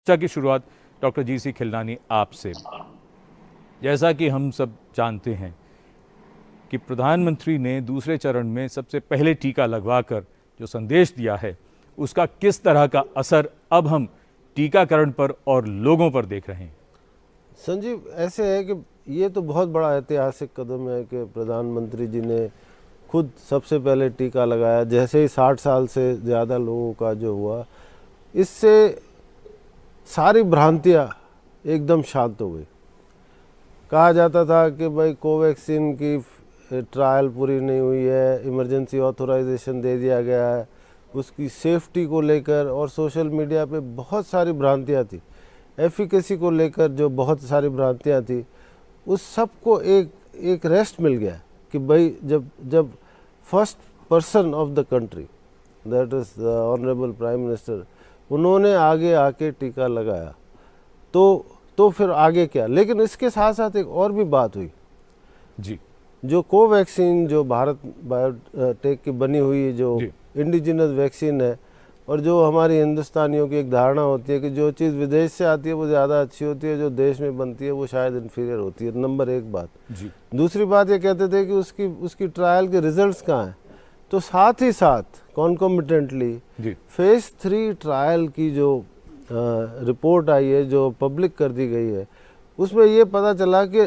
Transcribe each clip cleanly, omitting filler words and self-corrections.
चर्चा की शुरुआत डॉक्टर जी.सी. खिलनानी आपसे। जैसा कि हम सब जानते हैं कि प्रधानमंत्री ने दूसरे चरण में सबसे पहले टीका लगवाकर जो संदेश दिया है, उसका किस तरह का असर अब हम टीकाकरण पर और लोगों पर देख रहे हैं? संजीव, ऐसे है कि ये तो बहुत बड़ा ऐतिहासिक कदम है कि प्रधानमंत्री जी ने खुद सबसे पहले टीका लगाया। जैसे ही 60 साल से ज़्यादा लोगों का जो हुआ, इससे सारी भ्रांतियाँ एकदम शांत हो गई। कहा जाता था कि भाई कोवैक्सीन की ट्रायल पूरी नहीं हुई है, इमरजेंसी ऑथोराइजेशन दे दिया गया है, उसकी सेफ्टी को लेकर और सोशल मीडिया पे बहुत सारी भ्रांतियाँ थी। एफिकेसी को लेकर जो बहुत सारी भ्रांतियाँ थी, उस सब को एक रेस्ट मिल गया कि भाई जब जब first person of the country, that is the honourable prime minister, उन्होंने आगे आके टीका लगाया तो फिर आगे क्या। लेकिन इसके साथ साथ एक और भी बात हुई जी, जो कोवैक्सीन जो भारत बायोटेक की बनी हुई जो इंडिजिनस वैक्सीन है, और जो हमारी हिंदुस्तानियों की एक धारणा होती है कि जो चीज़ विदेश से आती है वो ज़्यादा अच्छी होती है, जो देश में बनती है वो शायद इन्फीरियर होती है। नंबर एक बात। दूसरी बात ये कहते थे कि उसकी ट्रायल के रिजल्ट्स कहाँ हैं। तो साथ ही साथ कॉन्कोमिटेंटली फेज 3 ट्रायल की जो रिपोर्ट आई है, जो पब्लिक कर दी गई है, उसमें ये पता चला कि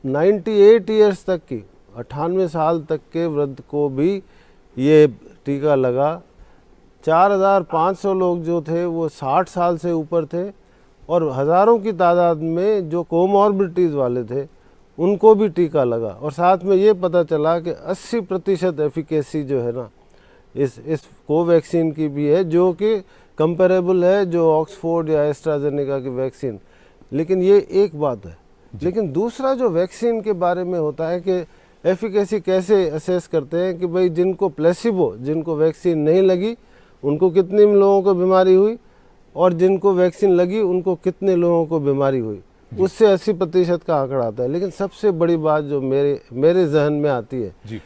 98 ईयर्स तक की 98 साल तक के वृद्ध को भी ये टीका लगा। 4500 लोग जो थे वो 60 साल से ऊपर थे, और हज़ारों की तादाद में जो कोमॉर्बिडिटीज़ वाले थे उनको भी टीका लगा। और साथ में ये पता चला कि 80% एफिकेसी जो है ना इस कोवैक्सीन की भी है, जो कि कंपेरेबल है जो ऑक्सफोर्ड या एस्ट्राजेनेका की वैक्सीन। लेकिन ये एक बात है। लेकिन दूसरा जो वैक्सीन के बारे में होता है कि एफिकेसी कैसे असेस करते हैं कि भाई जिनको प्लेसिबो, जिनको वैक्सीन नहीं लगी उनको कितने लोगों को बीमारी हुई, और जिनको वैक्सीन लगी उनको कितने लोगों को बीमारी हुई, उससे 80% का आंकड़ा आता है। लेकिन सबसे बड़ी बात जो मेरे जहन में आती है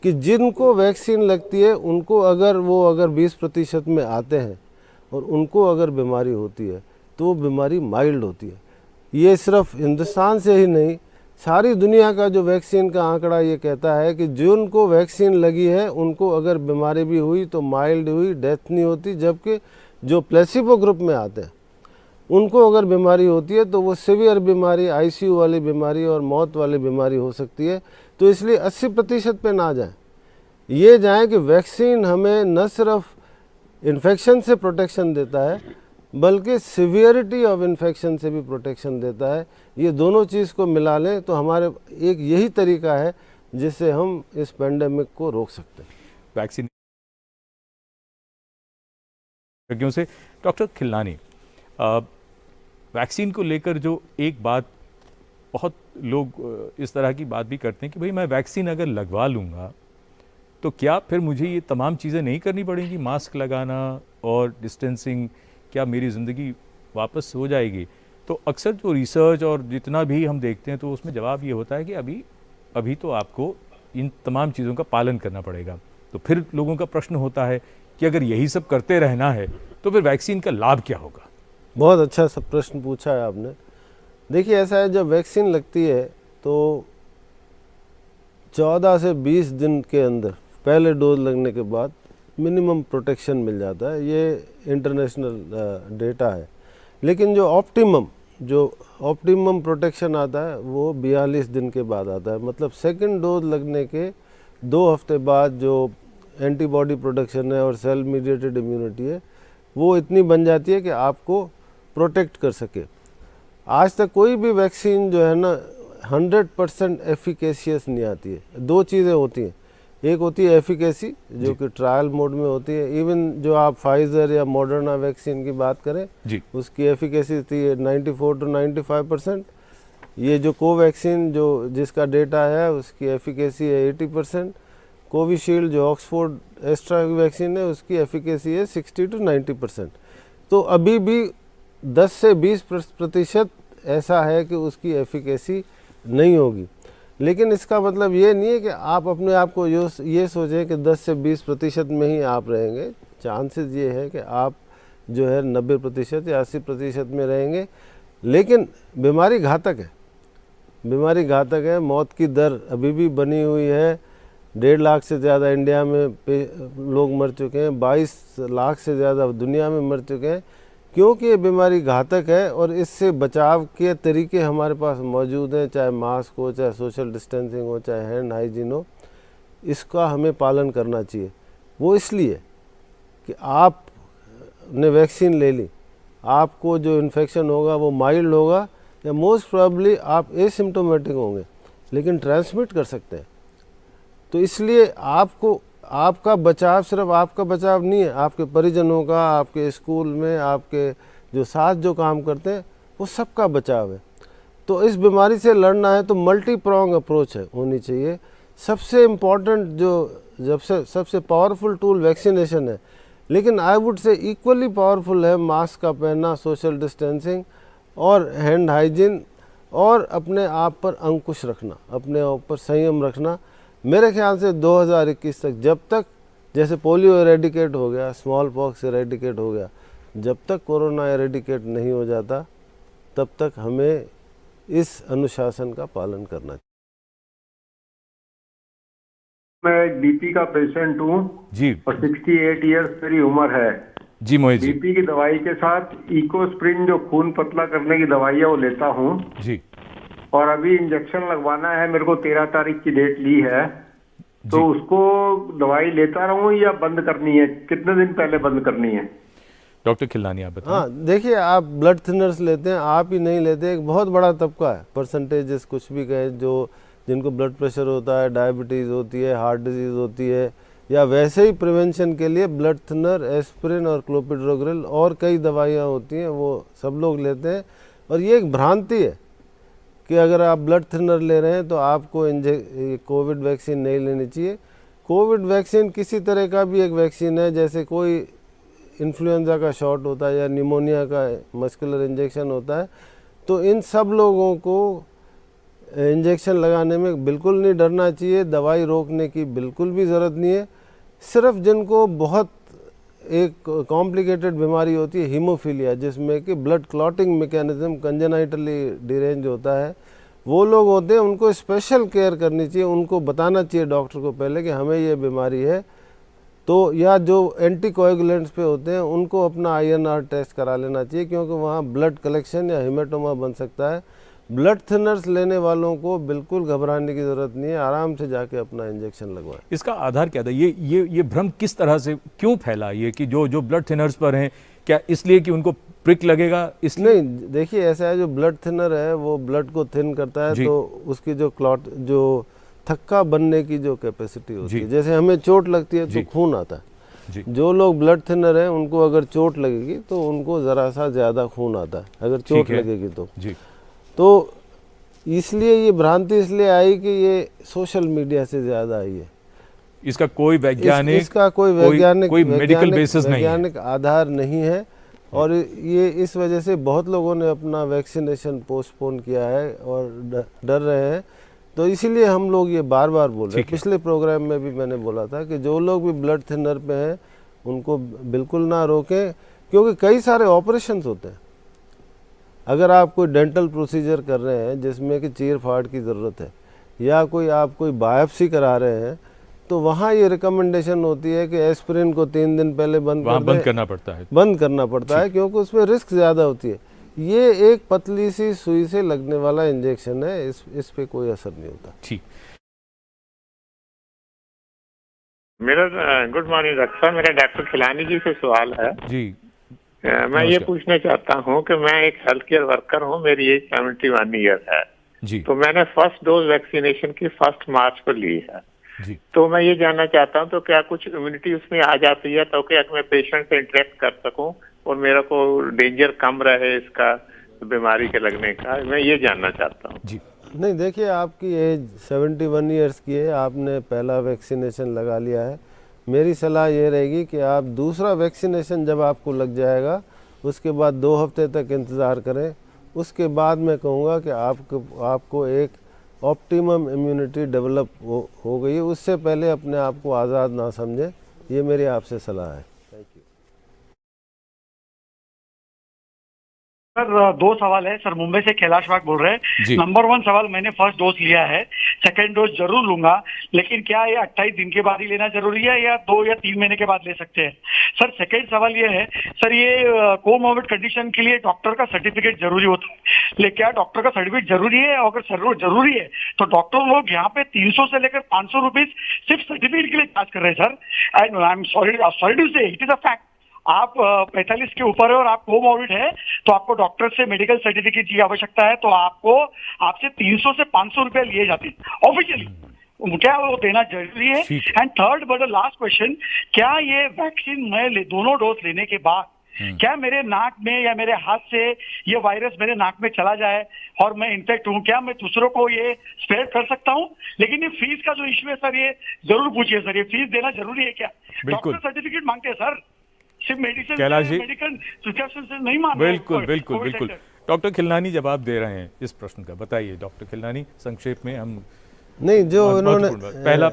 कि जिनको वैक्सीन लगती है उनको अगर 20% में आते हैं और उनको अगर बीमारी होती है तो वो बीमारी माइल्ड होती है। ये सिर्फ हिंदुस्तान से ही नहीं, सारी दुनिया का जो वैक्सीन का आंकड़ा ये कहता है कि जिनको वैक्सीन लगी है उनको अगर बीमारी भी हुई तो माइल्ड हुई, डेथ नहीं होती। जबकि जो प्लेसिबो ग्रुप में आते हैं उनको अगर बीमारी होती है तो वो सीवियर बीमारी, आईसीयू वाली बीमारी और मौत वाली बीमारी हो सकती है। तो इसलिए 80% पे ना जाएं, ये जाएं कि वैक्सीन हमें न सिर्फ इन्फेक्शन से प्रोटेक्शन देता है बल्कि सिवियरिटी ऑफ इन्फेक्शन से भी प्रोटेक्शन देता है। ये दोनों चीज़ को मिला लें तो हमारे एक यही तरीका है जिससे हम इस पेंडेमिक को रोक सकते हैं। वैक्सीन से डॉक्टर खिलनानी, वैक्सीन को लेकर जो एक बात बहुत लोग इस तरह की बात भी करते हैं कि भाई मैं वैक्सीन अगर लगवा लूँगा तो क्या फिर मुझे ये तमाम चीज़ें नहीं करनी पड़ेंगी, मास्क लगाना और डिस्टेंसिंग, क्या मेरी ज़िंदगी वापस हो जाएगी? तो अक्सर जो रिसर्च और जितना भी हम देखते हैं तो उसमें जवाब ये होता है कि अभी तो आपको इन तमाम चीज़ों का पालन करना पड़ेगा। तो फिर लोगों का प्रश्न होता है कि अगर यही सब करते रहना है तो फिर वैक्सीन का लाभ क्या होगा? बहुत अच्छा सब प्रश्न पूछा है आपने। देखिए, ऐसा है, जब वैक्सीन लगती है तो 14 से 20 दिन के अंदर पहले डोज लगने के बाद मिनिमम प्रोटेक्शन मिल जाता है। ये इंटरनेशनल डेटा है। लेकिन जो ऑप्टिमम प्रोटेक्शन आता है वो 42 दिन के बाद आता है। मतलब सेकंड डोज लगने के 2 हफ्ते बाद जो एंटीबॉडी प्रोडक्शन है और सेल मीडिएटेड इम्यूनिटी है वो इतनी बन जाती है कि आपको प्रोटेक्ट कर सके। आज तक कोई भी वैक्सीन जो है ना 100% एफिकेशियस नहीं आती है। 2 चीज़ें होती हैं, एक होती है एफिकेसी जो कि ट्रायल मोड में होती है। इवन जो आप फाइजर या मॉडर्ना वैक्सीन की बात करें उसकी एफिकेसी थी 94 to 95%। ये जो कोवैक्सीन जो जिसका डेटा है उसकी एफिकेसी है 80%। कोविशील्ड जो ऑक्सफोर्ड एस्ट्रा वैक्सीन है उसकी एफिकेसी है 60 to 90%। तो अभी भी 10 से 20% ऐसा है कि उसकी एफिकेसी नहीं होगी। लेकिन इसका मतलब ये नहीं है कि आप अपने आप को ये सोचें कि 10 से 20% में ही आप रहेंगे। चांसेस ये है कि आप जो है 90% या 80% में रहेंगे। लेकिन बीमारी घातक है, बीमारी घातक है। मौत की दर अभी भी बनी हुई है। 1.5 लाख से ज़्यादा इंडिया में लोग मर चुके हैं, 22 लाख से ज़्यादा दुनिया में मर चुके हैं, क्योंकि ये बीमारी घातक है। और इससे बचाव के तरीके हमारे पास मौजूद हैं, चाहे मास्क हो, चाहे सोशल डिस्टेंसिंग हो, चाहे हैंड हाइजीन हो, इसका हमें पालन करना चाहिए। वो इसलिए कि आपने वैक्सीन ले ली, आपको जो इन्फेक्शन होगा वो माइल्ड होगा, या मोस्ट प्रोबेबली आप एसिम्प्टोमेटिक होंगे लेकिन ट्रांसमिट कर सकते हैं। तो इसलिए आपको, आपका बचाव सिर्फ आपका बचाव नहीं है, आपके परिजनों का, आपके स्कूल में आपके जो साथ जो काम करते हैं वो सबका बचाव है। तो इस बीमारी से लड़ना है तो मल्टी प्रोंग अप्रोच है होनी चाहिए। सबसे इम्पॉर्टेंट जो सबसे पावरफुल टूल वैक्सीनेशन है, लेकिन I would say equally powerful है मास्क का पहनना, सोशल डिस्टेंसिंग और हैंड हाइजीन, और अपने आप पर अंकुश रखना, अपने आप पर संयम रखना। मेरे ख्याल से 2021 तक, जब तक जैसे पोलियो एरेडिकेट हो गया, स्मॉल पॉक्स एरेडिकेट हो गया, जब तक कोरोना एरेडिकेट नहीं हो जाता तब तक हमें इस अनुशासन का पालन करना चाहिए। मैं एक बीपी का पेशेंट हूँ जी और 68 इयर्स मेरी उम्र है। जी मोहित जी। बीपी की दवाई के साथ इकोस्प्रिन जो खून पतला करने की दवाई है वो लेता हूँ, जी और अभी इंजेक्शन लगवाना है, मेरे को 13 तारीख की डेट ली है। तो जी। उसको दवाई लेता रहूं या बंद करनी है? कितने दिन पहले बंद करनी है? डॉक्टर खिलनानी आप बताएं। हाँ, देखिए, आप ब्लड थिनर्स लेते हैं, आप ही नहीं लेते, एक बहुत बड़ा तबका है, परसेंटेजेस कुछ भी कहें, जो जिनको ब्लड प्रेशर होता है, डायबिटीज़ होती है, हार्ट डिजीज़ होती है, या वैसे ही प्रिवेंशन के लिए ब्लड थिनर, एस्पिरिन और क्लोपिड्रोग्रिल और कई दवाइयाँ होती हैं, वो सब लोग लेते हैं। और ये एक भ्रांति है कि अगर आप ब्लड थिनर ले रहे हैं तो आपको कोविड वैक्सीन नहीं लेनी चाहिए। कोविड वैक्सीन किसी तरह का भी एक वैक्सीन है, जैसे कोई इन्फ्लुएंजा का शॉट होता है या निमोनिया का मस्कुलर इंजेक्शन होता है। तो इन सब लोगों को इंजेक्शन लगाने में बिल्कुल नहीं डरना चाहिए, दवाई रोकने की बिल्कुल भी ज़रूरत नहीं है। सिर्फ जिनको बहुत एक कॉम्प्लिकेटेड बीमारी होती है हीमोफीलिया, जिसमें कि blood clotting mechanism congenitally derange होता है, वो लोग होते हैं, उनको स्पेशल केयर करनी चाहिए, उनको बताना चाहिए डॉक्टर को पहले कि हमें ये बीमारी है। तो या जो एंटीकोएगुलेंट्स पे होते हैं उनको अपना INR टेस्ट करा लेना चाहिए, क्योंकि वहाँ ब्लड कलेक्शन या हेमेटोमा बन सकता है। ब्लड थिनर्स लेने वालों को बिल्कुल घबराने की ज़रूरत नहीं है, आराम से जाके अपना इंजेक्शन लगवाएं। इसका आधार क्या था? ये भ्रम किस तरह से क्यों फैला ये कि जो ब्लड थिनर्स पर हैं, क्या इसलिए कि उनको प्रिक लगेगा इसलिए? नहीं, देखिए, ऐसा है, जो ब्लड थिनर है वो ब्लड को थिन करता है, तो उसकी जो थक्का बनने की जो कैपेसिटी होती है, जैसे हमें चोट लगती है तो खून आता है, जो लोग ब्लड थिनर हैं उनको अगर चोट लगेगी तो उनको ज़रा सा ज़्यादा खून आता है, अगर चोट लगेगी तो इसलिए ये भ्रांति इसलिए आई कि ये सोशल मीडिया से ज़्यादा आई है। इसका कोई वैज्ञानिक इसका कोई वैज्ञानिक मेडिकल बेसिस नहीं है, वैज्ञानिक आधार नहीं है। और ये इस वजह से बहुत लोगों ने अपना वैक्सीनेशन पोस्टपोन किया है और डर रहे हैं। तो इसीलिए हम लोग ये बार बार बोल रहे हैं, पिछले प्रोग्राम में भी मैंने बोला था कि जो लोग भी ब्लड थिनर पे हैं उनको बिल्कुल ना रोकें, क्योंकि कई सारे ऑपरेशंस होते हैं। अगर आप कोई डेंटल प्रोसीजर कर रहे हैं जिसमें कि चीर फाड़ की ज़रूरत है, या आप कोई बायोप्सी करा रहे हैं, तो वहाँ ये रिकमेंडेशन होती है कि एस्पिरिन को 3 दिन पहले बंद करना पड़ता है, क्योंकि उसमें रिस्क ज़्यादा होती है। ये एक पतली सी सुई से लगने वाला इंजेक्शन है, इस पे कोई असर नहीं होता। ठीक। मेरा गुड मॉर्निंग डॉक्टर साहब, मेरा डॉक्टर खिलानी जी से सवाल है जी। मैं ये पूछना चाहता हूँ कि मैं एक हेल्थ केयर वर्कर हूँ, मेरी एज 71 ईयर है जी। तो मैंने फर्स्ट डोज वैक्सीनेशन की 1 मार्च को ली है जी। तो मैं ये जानना चाहता हूँ तो क्या कुछ इम्यूनिटी उसमें आ जाती है, तो क्या मैं पेशेंट से इंटरेक्ट कर सकूँ और मेरा को डेंजर कम रहे इसका बीमारी के लगने का, मैं ये जानना चाहता हूँ जी। नहीं, देखिए, आपकी एज 71 ईयर्स की है, आपने पहला वैक्सीनेशन लगा लिया है। मेरी सलाह ये रहेगी कि आप दूसरा वैक्सीनेशन जब आपको लग जाएगा उसके बाद 2 हफ्ते तक इंतज़ार करें। उसके बाद मैं कहूँगा कि आपको एक ऑप्टिमम इम्यूनिटी डेवलप हो गई है, उससे पहले अपने आप को आज़ाद ना समझें। ये मेरी आपसे सलाह है। सर दो सवाल है सर। मुंबई से कैलाश बाग बोल रहे जी। हैं। नंबर वन सवाल, मैंने फर्स्ट डोज लिया है, सेकंड डोज जरूर लूंगा, लेकिन क्या ये 28 दिन के बाद ही लेना जरूरी है या 2 या 3 महीने के बाद ले सकते हैं? सर सेकंड सवाल ये है सर, ये कोमोर्बिड कंडीशन के लिए डॉक्टर का सर्टिफिकेट जरूरी होता है, लेकिन क्या डॉक्टर का सर्टिफिकेट जरूरी है? अगर जरूरी है तो डॉक्टर लोग यहाँ पे 300 से लेकर 500 रुपीज सिर्फ सर्टिफिकेट के लिए चार्ज कर रहे हैं sir. And I am sorry to say, it is a fact. आप 45 के ऊपर है और आप कोमोर्बिड है तो आपको डॉक्टर से मेडिकल सर्टिफिकेट की आवश्यकता है, तो आपको आपसे 300 से 500 रुपए लिए जाते हैं ऑफिशियली। क्या वो देना जरूरी है? ठीक and third but last question, क्या ये वैक्सीन मैं दोनों डोज लेने के बाद क्या मेरे नाक में या मेरे हाथ से ये वायरस मेरे नाक में चला जाए और मैं इन्फेक्ट हूँ, क्या मैं दूसरों को ये स्प्रेड कर सकता हूँ? लेकिन ये फीस का जो इश्यू है सर, ये जरूर पूछिए सर, ये फीस देना जरूरी है क्या? बिल्कुल। डॉक्टर सर्टिफिकेट मांगते हैं सर, सिर्फ medicine Kailash ji, medical prescription से नहीं मांग रहे। बिल्कुल बिल्कुल बिल्कुल। डॉक्टर खिलनानी जवाब दे रहे हैं इस प्रश्न का। बताइए डॉक्टर खिलनानी, संक्षेप में। हम नहीं, जो इन्होंने पहला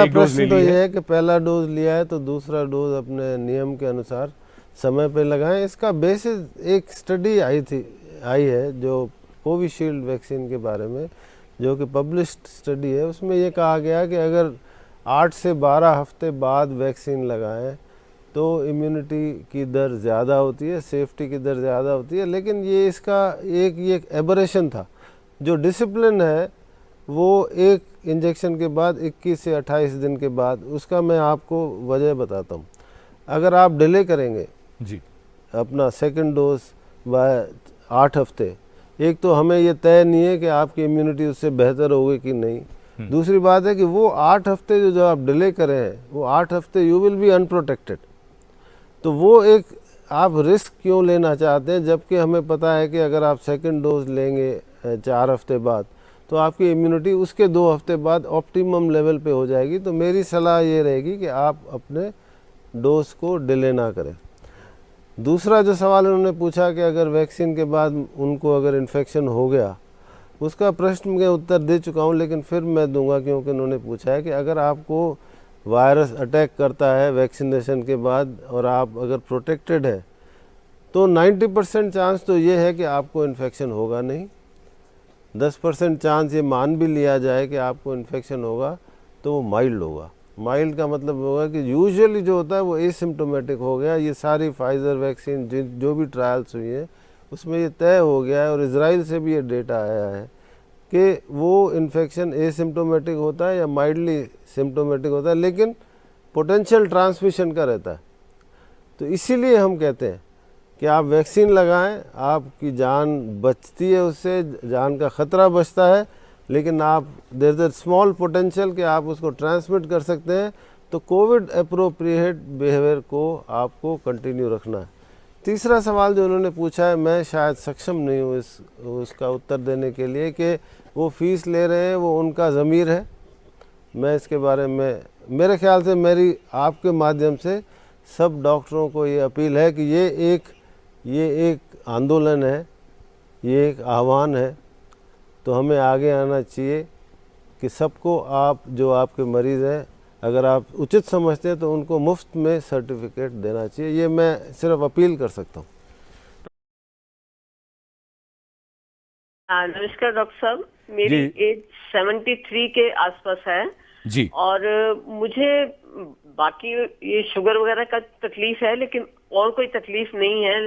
प्रश्न तो ये है कि पहला डोज लिया है तो दूसरा डोज अपने नियम के अनुसार समय पे लगाएं। इसका बेसिस एक स्टडी आई है जो कोविशील्ड वैक्सीन के बारे में, जो कि पब्लिश्ड स्टडी है। उसमें ये कहा गया कि अगर 8 से 12 हफ्ते बाद वैक्सीन लगाएं तो इम्यूनिटी की दर ज़्यादा होती है, सेफ्टी की दर ज़्यादा होती है। लेकिन ये इसका एक एबरेशन था। जो डिसिप्लिन है वो एक इंजेक्शन के बाद 21 से 28 दिन के बाद, उसका मैं आपको वजह बताता हूँ। अगर आप डिले करेंगे जी अपना सेकंड डोज बाय 8 हफ्ते, एक तो हमें ये तय नहीं है कि आपकी इम्यूनिटी उससे बेहतर होगी कि नहीं। दूसरी बात है कि वो 8 हफ्ते जो आप डिले करें हैं, वो 8 हफ्ते यू विल बी अनप्रोटेक्टेड। तो वो एक आप रिस्क क्यों लेना चाहते हैं, जबकि हमें पता है कि अगर आप सेकंड डोज लेंगे 4 हफ्ते बाद तो आपकी इम्यूनिटी उसके 2 हफ्ते बाद ऑप्टिमम लेवल पे हो जाएगी। तो मेरी सलाह ये रहेगी कि आप अपने डोज को डिले ना करें। दूसरा जो सवाल उन्होंने पूछा कि अगर वैक्सीन के बाद उनको अगर इन्फेक्शन हो गया, उसका प्रश्न मैं उत्तर दे चुका हूँ, लेकिन फिर मैं दूंगा क्योंकि उन्होंने पूछा है कि अगर आपको वायरस अटैक करता है वैक्सीनेशन के बाद और आप अगर प्रोटेक्टेड है तो 90% चांस तो ये है कि आपको इन्फेक्शन होगा नहीं। 10% चांस ये मान भी लिया जाए कि आपको इन्फेक्शन होगा तो वो माइल्ड होगा। माइल्ड का मतलब होगा कि यूजुअली जो होता है वो एसिम्प्टोमेटिक हो गया। ये सारी फाइज़र वैक्सीन जो भी ट्रायल्स हुई हैं उसमें ये तय हो गया है और इजराइल से भी ये डेटा आया है कि वो इन्फेक्शन एसिम्प्टोमेटिक होता है या माइल्डली सिम्प्टोमेटिक होता है, लेकिन पोटेंशियल ट्रांसमिशन का रहता है। तो इसीलिए हम कहते हैं कि आप वैक्सीन लगाएं, आपकी जान बचती है, उससे जान का ख़तरा बचता है, लेकिन आप there is a small potential कि आप उसको ट्रांसमिट कर सकते हैं। तो कोविड अप्रोप्रिएट बिहेवियर को आपको कंटिन्यू रखना है। तीसरा सवाल जो उन्होंने पूछा है, मैं शायद सक्षम नहीं हूँ उसका उत्तर देने के लिए कि वो फ़ीस ले रहे हैं, वो उनका ज़मीर है। मैं इसके बारे में, मेरे ख्याल से मेरी आपके माध्यम से सब डॉक्टरों को ये अपील है कि ये एक आंदोलन है, ये एक आह्वान है। तो हमें आगे आना चाहिए कि सबको, आप जो आपके मरीज़ हैं, अगर आप उचित समझते हैं तो उनको मुफ्त में सर्टिफिकेट देना चाहिए। ये मैं सिर्फ अपील कर सकता हूँ। नमस्कार डॉक्टर साहब, मेरी एज 73 के आसपास है जी। और मुझे बाकी ये शुगर वगैरह का तकलीफ है, लेकिन और कोई तकलीफ नहीं है।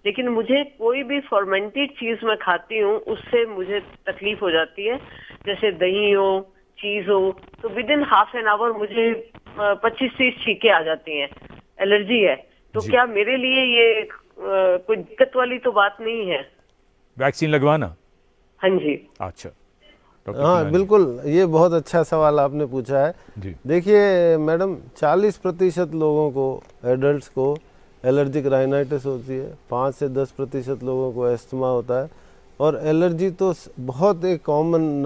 लेकिन मुझे कोई भी फॉर्मेंटेड चीज मैं खाती हूँ उससे मुझे तकलीफ हो जाती है, जैसे दही हो, चीज हो, तो with in half an hour मुझे 25-30 छींकें आ जाती हैं। एलर्जी है। तो क्या मेरे लिए ये कोई दिक्कत वाली तो बात नहीं है? वैक्सीन लगवाना? हाँ जी। अच्छा, हाँ बिल्कुल, ये बहुत अच्छा सवाल आपने पूछा है। देखिए मैडम, 40% लोगों को, एडल्ट्स को एलर्जिक राइनाइटिस होती है, 5 से 10% लोगों को एस्थमा होता है। और एलर्जी तो बहुत एक कॉमन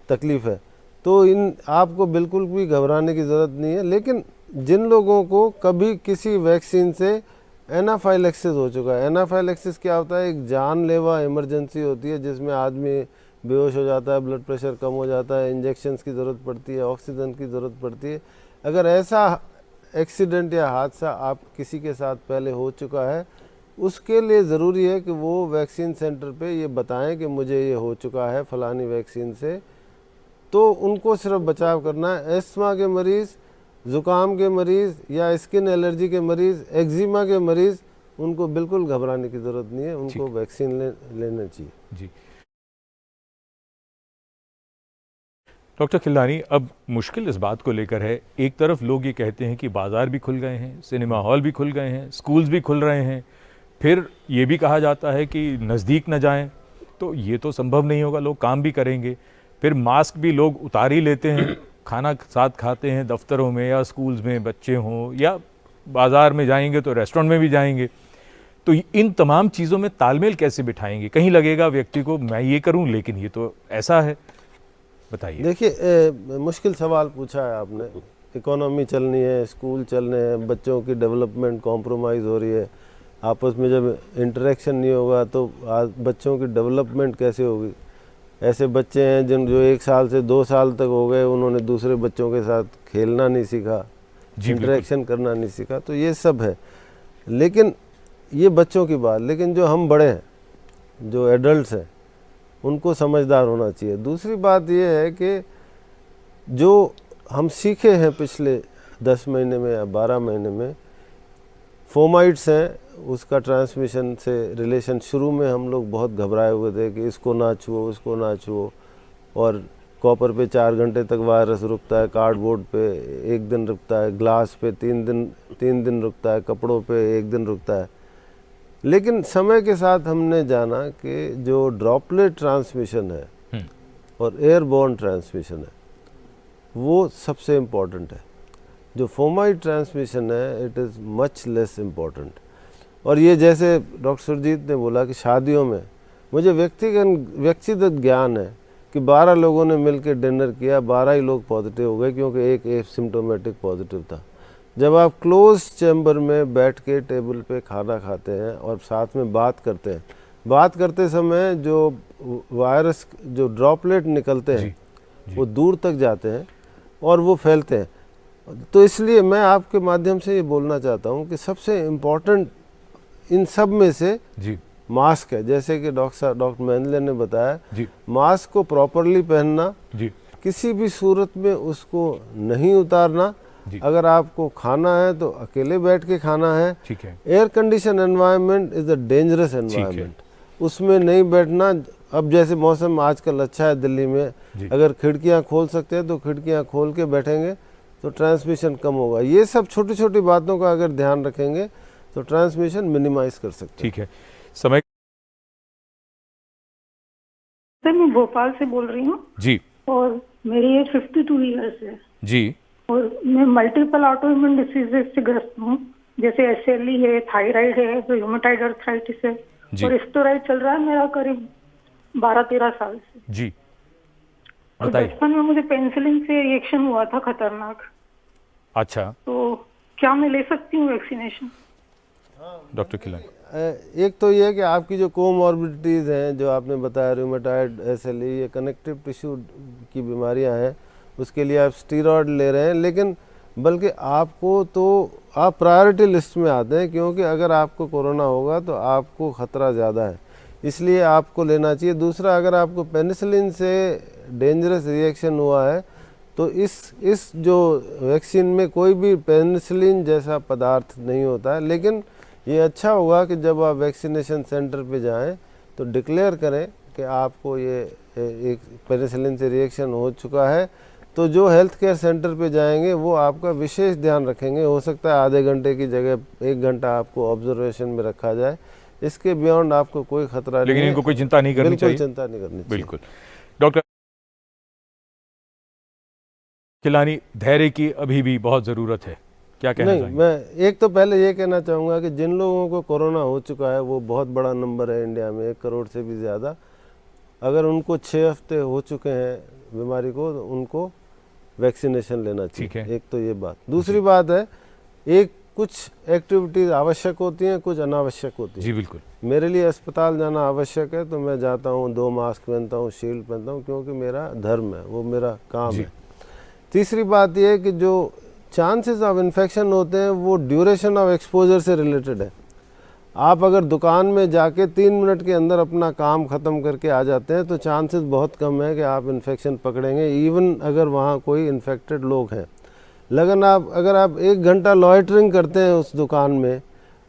तकलीफ़ है, तो इन आपको बिल्कुल भी घबराने की ज़रूरत नहीं है। लेकिन जिन लोगों को कभी किसी वैक्सीन से एनाफाइलेक्सिस हो चुका है, एनाफाइलेक्सिस क्या होता है, एक जानलेवा इमरजेंसी होती है जिसमें आदमी बेहोश हो जाता है, ब्लड प्रेशर कम हो जाता है, इंजेक्शंस की ज़रूरत पड़ती है, ऑक्सीजन की ज़रूरत पड़ती है। अगर ऐसा एक्सीडेंट या हादसा आप किसी के साथ पहले हो चुका है उसके लिए ज़रूरी है कि वो वैक्सीन सेंटर पे ये बताएं कि मुझे ये हो चुका है फलानी वैक्सीन से, तो उनको सिर्फ बचाव करना है। एस्थमा के मरीज़, ज़ुकाम के मरीज़ या स्किन एलर्जी के मरीज़, एक्जिमा के मरीज़, उनको बिल्कुल घबराने की ज़रूरत नहीं है, उनको वैक्सीन लेना चाहिए। जी डॉक्टर खिल्लानी, अब मुश्किल इस बात को लेकर है, एक तरफ लोग ये कहते हैं कि बाज़ार भी खुल गए हैं, सिनेमा हॉल भी खुल गए हैं, स्कूल्स भी खुल रहे हैं, फिर ये भी कहा जाता है कि नज़दीक न जाएं, तो ये तो संभव नहीं होगा, लोग काम भी करेंगे, फिर मास्क भी लोग उतार ही लेते हैं, खाना साथ खाते हैं दफ्तरों में या स्कूल्स में, बच्चे हों या बाज़ार में जाएंगे तो रेस्टोरेंट में भी जाएंगे, तो इन तमाम चीज़ों में तालमेल कैसे बिठाएंगे? कहीं लगेगा व्यक्ति को मैं ये करूं लेकिन ये तो ऐसा है, बताइए। देखिए, मुश्किल सवाल पूछा है आपने। इकोनॉमी चलनी है, स्कूल चलने हैं, बच्चों की डेवलपमेंट कॉम्प्रोमाइज़ हो रही है, आपस में जब इंटरेक्शन नहीं होगा तो बच्चों की डेवलपमेंट कैसे होगी? ऐसे बच्चे हैं जो 1 साल से 2 साल तक हो गए, उन्होंने दूसरे बच्चों के साथ खेलना नहीं सीखा, इंटरेक्शन करना नहीं सीखा, तो ये सब है। लेकिन ये बच्चों की बात, लेकिन जो हम बड़े हैं, जो एडल्ट्स हैं, उनको समझदार होना चाहिए। दूसरी बात ये है कि जो हम सीखे हैं पिछले 10 महीने में या 12 महीने में, फोमाइट्स हैं, उसका ट्रांसमिशन से रिलेशन, शुरू में हम लोग बहुत घबराए हुए थे कि इसको ना छुओ, उसको ना छुओ, और कॉपर पे 4 घंटे तक वायरस रुकता है, कार्डबोर्ड पे 1 दिन रुकता है, ग्लास पे 3 दिन रुकता है, कपड़ों पे 1 दिन रुकता है। लेकिन समय के साथ हमने जाना कि जो ड्रॉपलेट ट्रांसमिशन है और एयरबॉर्न ट्रांसमिशन है, वो सबसे इम्पॉर्टेंट है। जो फोमाइट ट्रांसमिशन है, it is much less important. और ये जैसे डॉक्टर सुरजीत ने बोला कि शादियों में मुझे व्यक्तिगत ज्ञान है कि 12 लोगों ने मिलकर डिनर किया, 12 ही लोग पॉजिटिव हो गए क्योंकि एक एसिम्प्टोमेटिक पॉजिटिव था। जब आप क्लोज चैम्बर में बैठ के टेबल पे खाना खाते हैं और साथ में बात करते हैं, बात करते समय जो वायरस, जो ड्रॉपलेट निकलते हैं, वो दूर तक जाते हैं और वो फैलते हैं। तो इसलिए मैं आपके माध्यम से ये बोलना चाहता हूँ कि सबसे इम्पोर्टेंट इन सब में से मास्क है। जैसे कि डॉक्टर महेंद्र ने बताया, मास्क को प्रॉपरली पहनना, किसी भी सूरत में उसको नहीं उतारना। अगर आपको खाना है तो अकेले बैठ के खाना है। ठीक है। Air condition environment is a dangerous environment, उसमें नहीं बैठना। अब जैसे मौसम आजकल अच्छा है दिल्ली में, अगर खिड़कियां खोल सकते हैं तो खिड़कियां खोल के बैठेंगे तो ट्रांसमिशन कम होगा। ये सब छोटी छोटी बातों का अगर ध्यान रखेंगे तो ट्रांसमिशन मिनिमाइज कर सकते हैं। ठीक है। समय सर, मैं भोपाल से बोल रही हूँ जी, और मेरी एज 52 ईयर्स है जी, और मैं मल्टीपल ऑटोइम्यून डिसीजेज से ग्रस्त हूँ, जैसे SLE है, थायराइड है, रूमेटॉइड आर्थराइटिस है, और स्टेरॉइड चल रहा है मेरा करीब 12-13 साल से। जी, और बताइए। बचपन में मुझे पेनिसिलिन से रिएक्शन हुआ था खतरनाक। अच्छा, तो क्या मैं ले सकती हूँ वैक्सीनेशन? डॉक्टर खिलानी। एक तो ये है कि आपकी जो कोमॉर्बिडिटीज़ हैं, जो आपने बताया, रूमेटॉइड, SLE, ये कनेक्टिव टिश्यू की बीमारियां हैं, उसके लिए आप स्टीरॉयड ले रहे हैं, लेकिन बल्कि आपको तो आप प्रायोरिटी लिस्ट में आते हैं, क्योंकि अगर आपको कोरोना होगा तो आपको ख़तरा ज़्यादा है, इसलिए आपको लेना चाहिए। दूसरा, अगर आपको पेनिसिलिन से डेंजरस रिएक्शन हुआ है तो इस जो वैक्सीन में कोई भी पेनिसिलिन जैसा पदार्थ नहीं होता है। लेकिन ये अच्छा होगा कि जब आप वैक्सीनेशन सेंटर पे जाएं तो डिक्लेयर करें कि आपको ये एक पेनिसिलिन से रिएक्शन हो चुका है, तो जो हेल्थ केयर सेंटर पे जाएंगे वो आपका विशेष ध्यान रखेंगे। हो सकता है आधे घंटे की जगह 1 घंटा आपको ऑब्जर्वेशन में रखा जाए, इसके बियॉन्ड आपको कोई खतरा नहीं है। लेकिन इनको कोई चिंता नहीं करनी चाहिए। बिल्कुल चिंता नहीं करनी चाहिए। बिल्कुल। डॉक्टर खिलानी, धैर्य की अभी भी बहुत ज़रूरत है, क्या कहना चाहेंगे? मैं एक तो पहले ये कहना चाहूँगा कि जिन लोगों को कोरोना हो चुका है, वो बहुत बड़ा नंबर है इंडिया में, 1 करोड़ से भी ज़्यादा। अगर उनको 6 हफ्ते हो चुके हैं बीमारी को, तो उनको वैक्सीनेशन लेना चाहिए। एक तो ये बात। दूसरी बात है, एक कुछ एक्टिविटीज़ आवश्यक होती हैं, कुछ अनावश्यक होती हैं। जी बिल्कुल। मेरे लिए अस्पताल जाना आवश्यक है तो मैं जाता हूँ, 2 मास्क पहनता हूँ, शील्ड पहनता हूँ, क्योंकि मेरा धर्म है, वो मेरा काम है। तीसरी बात यह है कि जो चांसेस ऑफ इन्फेक्शन होते हैं वो ड्यूरेशन ऑफ एक्सपोजर से रिलेटेड है। आप अगर दुकान में जाके 3 मिनट के अंदर अपना काम ख़त्म करके आ जाते हैं तो चांसेस बहुत कम है कि आप इन्फेक्शन पकड़ेंगे, इवन अगर वहाँ कोई इन्फेक्टेड लोग हैं। लेकिन अगर आप 1 घंटा लॉइटरिंग करते हैं उस दुकान में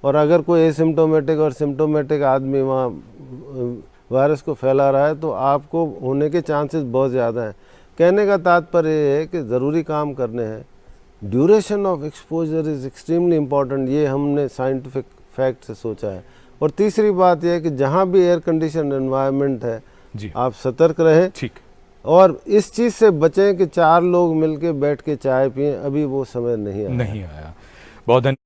और अगर कोई एसिम्टोमेटिक और सिम्टोमेटिक आदमी वहाँ वायरस को फैला रहा है तो आपको होने के चांसेस बहुत ज़्यादा हैं। कहने का तात्पर्य ये है कि ज़रूरी काम करने हैं। Duration of exposure is extremely important, ये हमने साइंटिफिक फैक्ट से सोचा है। और तीसरी बात यह है कि जहाँ भी एयर कंडीशन एनवायरनमेंट है जी आप सतर्क रहें, ठीक, और इस चीज़ से बचें कि 4 लोग मिलके बैठ के चाय पिएं, अभी वो समय नहीं आया। नहीं आया। बहुत धन्यवाद।